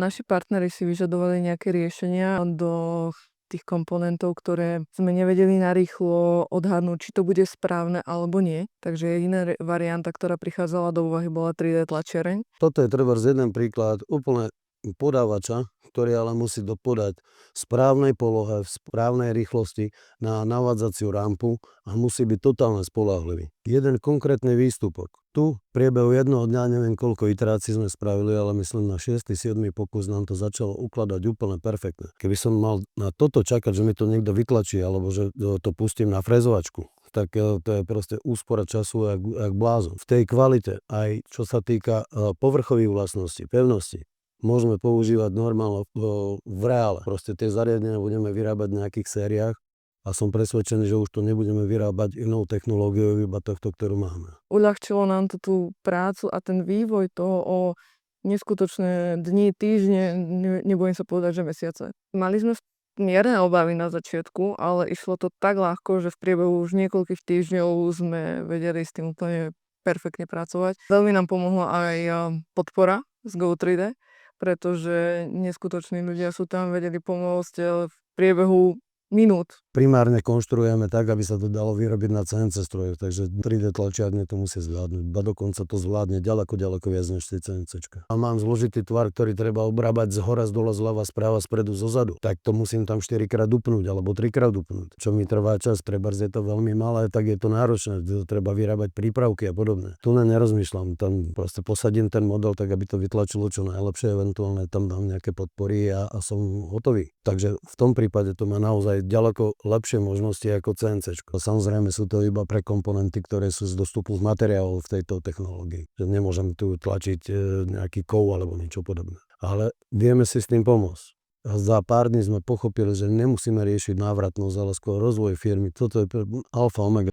Naši partneri si vyžadovali nejaké riešenia do tých komponentov, ktoré sme nevedeli narýchlo odhadnúť, či to bude správne alebo nie. Takže jediná varianta, ktorá prichádzala do úvahy, bola 3D tlačiareň. Toto je trebárs jeden príklad úplne podávača, ktorý ale musí podať v správnej polohe, v správnej rýchlosti na navádzaciu rampu a musí byť totálne spoľahlivý. Jeden konkrétny výstupok. Tu v priebehu jednoho dňa, neviem koľko iterácií sme spravili, ale myslím na 6. 7. pokus nám to začalo ukladať úplne perfektne. Keby som mal na toto čakať, že mi to niekto vytlačí alebo že to pustím na frezovačku, tak to je proste úspora času jak blázon. V tej kvalite, aj čo sa týka povrchových vlastností, pevnosti, môžeme používať normálne v reále. Proste tie zariadenia budeme vyrábať v nejakých sériách a som presvedčený, že už to nebudeme vyrábať inou technológiou, iba tohto, ktorú máme. Uľahčilo nám to tú prácu a ten vývoj toho o neskutočné dni, týždne, nebojím sa povedať, že mesiace. Mali sme mierne obavy na začiatku, ale išlo to tak ľahko, že v priebehu už niekoľkých týždňov sme vedeli s tým úplne perfektne pracovať. Veľmi nám pomohla aj podpora z Go3D, pretože neskutoční ľudia sú tam, vedeli pomôcť v priebehu minút. Primárne konštruujeme tak, aby sa to dalo vyrobiť na CNC strojoch, takže 3D tlačiarne to musí zvládnuť. Ba dokonca to zvládne ďaleko viac než tie CNCčka. A mám zložitý tvar, ktorý treba obrábať z hora, z dola, zľava, správa, spredu, zozadu. Tak to musím tam 4-krát dupnúť alebo 3-krát dupnúť. Čo mi trvá čas, trebárs je to veľmi malé, tak je to náročné, treba vyrábať prípravky a podobne. Tu nerozmýšľam, tam proste posadím ten model tak, aby to vytlačilo čo najlepšie, eventuálne tam dám nejaké podpory a som hotový. Takže v tom prípade to má naozaj ďaleko lepšie možnosti ako CNC. Samozrejme sú to iba pre komponenty, ktoré sú z dostupných materiálov v tejto technológii. Že nemôžem tu tlačiť nejaký kov alebo niečo podobné. Ale vieme si s tým pomôcť. A za pár dní sme pochopili, že nemusíme riešiť návratnosť, ale skôr rozvoj firmy. Toto je alfa omega.